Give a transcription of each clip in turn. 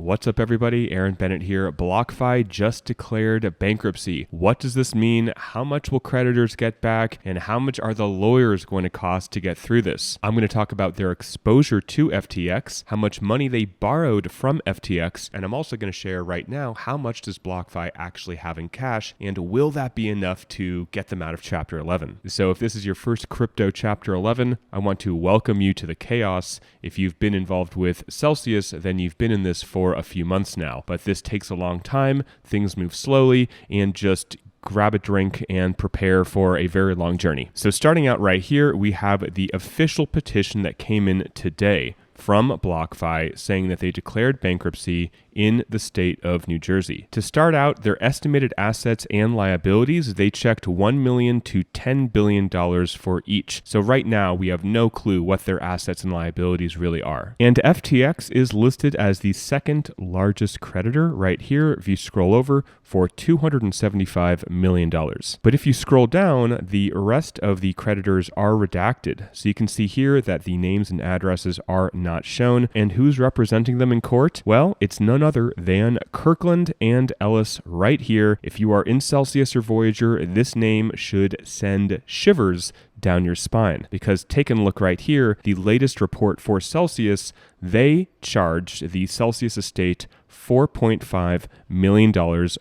What's up, everybody? Aaron Bennett here. BlockFi just declared bankruptcy. What does this mean? How much will creditors get back? And how much are the lawyers going to cost to get through this? I'm going to talk about their exposure to FTX, how much money they borrowed from FTX, and I'm also going to share right now how much does BlockFi actually have in cash, and will that be enough to get them out of Chapter 11? So if this is your first crypto Chapter 11, I want to welcome you to the chaos. If you've been involved with Celsius, then you've been in this for a few months now, but this takes a long time, things move slowly, and just grab a drink and prepare for a very long journey. So starting out right here, we have the official petition that came in today from BlockFi saying that they declared bankruptcy in the state of New Jersey. To start out, their estimated assets and liabilities, they checked $1 million to $10 billion for each. So right now, we have no clue what their assets and liabilities really are. And FTX is listed as the second largest creditor right here, if you scroll over, for $275 million. But if you scroll down, the rest of the creditors are redacted. So you can see here that the names and addresses are not shown. And who's representing them in court? Well, it's none other than Kirkland and Ellis right here. If you are in Celsius or Voyager, this name should send shivers down your spine, because take a look right here, the latest report for Celsius, they charged the Celsius estate $4.5 million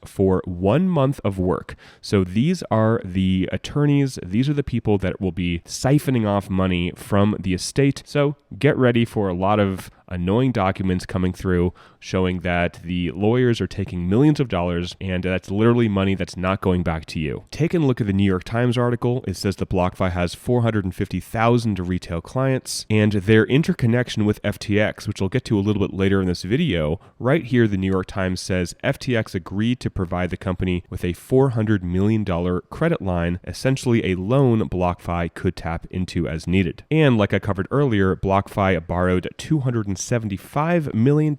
for 1 month of work. So these are the attorneys, these are the people that will be siphoning off money from the estate. So get ready for a lot of annoying documents coming through showing that the lawyers are taking millions of dollars, and that's literally money that's not going back to you. Taking a look at the New York Times article, it says that BlockFi has 450,000 retail clients, and their interconnection with FTX, which I'll get to a little bit later in this video. Right here, the New York Times says FTX agreed to provide the company with a $400 million credit line, essentially a loan BlockFi could tap into as needed. And like I covered earlier, BlockFi borrowed $275 million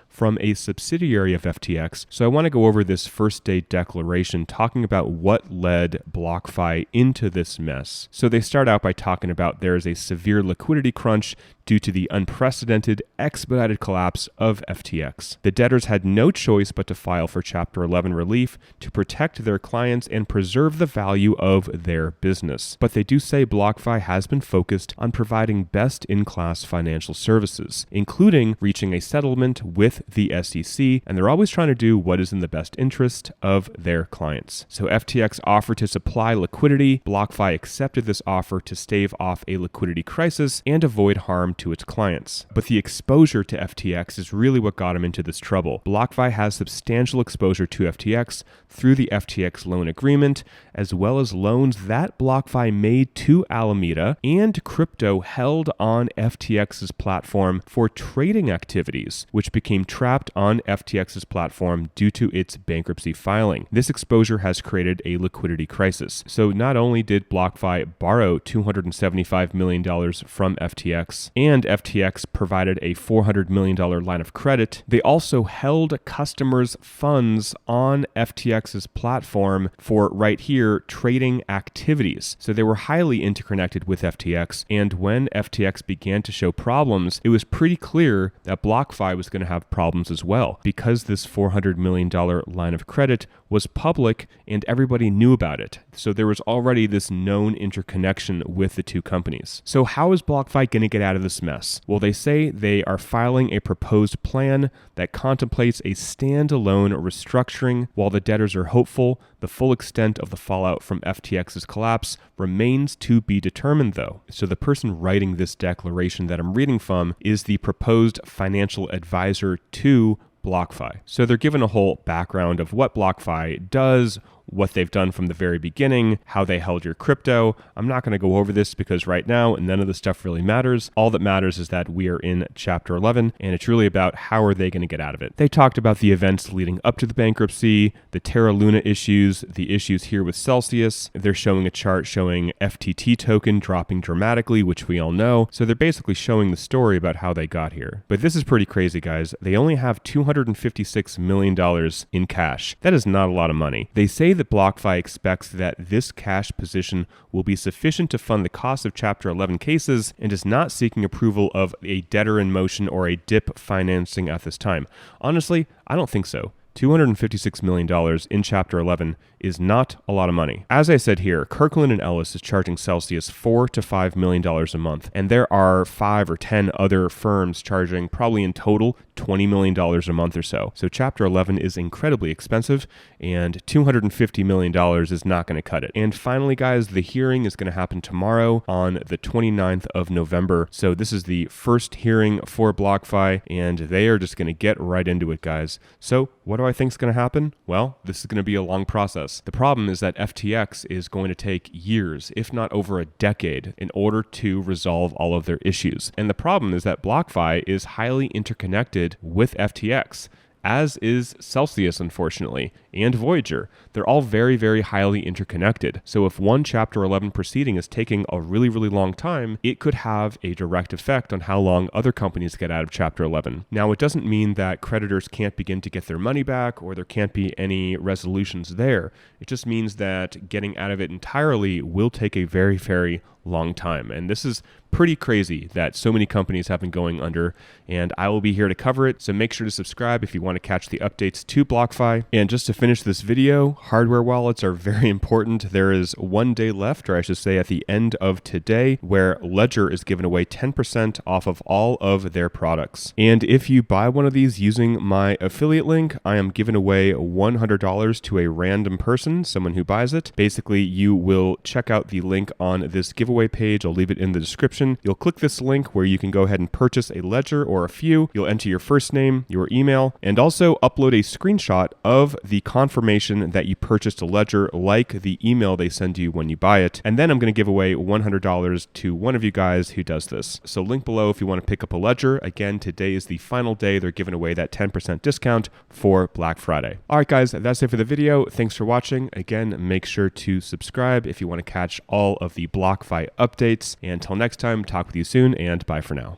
from a subsidiary of FTX. So I want to go over this first day declaration talking about what led BlockFi into this mess. So they start out by talking about there is a severe liquidity crunch due to the unprecedented expedited collapse of FTX. The debtors had no choice but to file for Chapter 11 relief to protect their clients and preserve the value of their business. But they do say BlockFi has been focused on providing best-in-class financial services, including reaching a settlement with the SEC, and they're always trying to do what is in the best interest of their clients. So FTX offered to supply liquidity. BlockFi accepted this offer to stave off a liquidity crisis and avoid harm to its clients. But the exposure to FTX is really what got him into this trouble. BlockFi has substantial exposure to FTX through the FTX loan agreement, as well as loans that BlockFi made to Alameda and crypto held on FTX's platform for trading activities, which became trapped on FTX's platform due to its bankruptcy filing. This exposure has created a liquidity crisis. So not only did BlockFi borrow $275 million from FTX, and FTX provided a $400 million line of credit, they also held customers' funds on FTX's platform for, right here, trading activities. So they were highly interconnected with FTX, and when FTX began to show problems, it was pretty clear that BlockFi was going to have problems as well, because this $400 million line of credit was public and everybody knew about it. So there was already this known interconnection with the two companies. So how is BlockFi going to get out of this mess? Well, they say they are filing a proposed plan that contemplates a standalone restructuring. While the debtors are hopeful, the full extent of the fallout from FTX's collapse remains to be determined, though. So the person writing this declaration that I'm reading from is the proposed financial advisor to BlockFi. So they're given a whole background of what BlockFi does, what they've done from the very beginning, how they held your crypto. I'm not going to go over this because right now none of the stuff really matters. All that matters is that we are in Chapter 11, and it's really about how are they going to get out of it. They talked about the events leading up to the bankruptcy, the Terra Luna issues, the issues here with Celsius. They're showing a chart showing FTT token dropping dramatically, which we all know. So they're basically showing the story about how they got here. But this is pretty crazy, guys. They only have $256 million in cash. That is not a lot of money. They say the that BlockFi expects that this cash position will be sufficient to fund the cost of Chapter 11 cases and is not seeking approval of a debtor in motion or a DIP financing at this time. Honestly, I don't think so. $256 million in Chapter 11 is not a lot of money. As I said here, Kirkland and Ellis is charging Celsius $4 to $5 million a month, and there are 5 or 10 other firms charging probably in total $20 million a month or so. So Chapter 11 is incredibly expensive, and $250 million is not going to cut it. And finally, guys, the hearing is going to happen tomorrow on the 29th of November. So this is the first hearing for BlockFi, and they are just going to get right into it, guys. So what do I think is going to happen? Well, this is going to be a long process. The problem is that FTX is going to take years, if not over a decade, in order to resolve all of their issues. And the problem is that BlockFi is highly interconnected with FTX, as is Celsius, unfortunately, and Voyager. They're all very, very highly interconnected. So if one Chapter 11 proceeding is taking a really, really long time, it could have a direct effect on how long other companies get out of Chapter 11. Now, it doesn't mean that creditors can't begin to get their money back or there can't be any resolutions there. It just means that getting out of it entirely will take a very, very long time. And this is pretty crazy that so many companies have been going under, and I will be here to cover it. So make sure to subscribe if you want to catch the updates to BlockFi. And just to finish this video, hardware wallets are very important. There is 1 day left, or I should say at the end of today, where Ledger is giving away 10% off of all of their products. And if you buy one of these using my affiliate link, I am giving away $100 to a random person, someone who buys it. Basically, you will check out the link on this giveaway page. I'll leave it in the description. You'll click this link where you can go ahead and purchase a ledger or a few. You'll enter your first name, your email, and also upload a screenshot of the confirmation that you purchased a ledger, like the email they send you when you buy it. And then I'm going to give away $100 to one of you guys who does this. So link below if you want to pick up a ledger. Again, today is the final day. They're giving away that 10% discount for Black Friday. All right, guys, that's it for the video. Thanks for watching. Again, make sure to subscribe if you want to catch all of the BlockFi updates. And until next time, talk with you soon, and bye for now.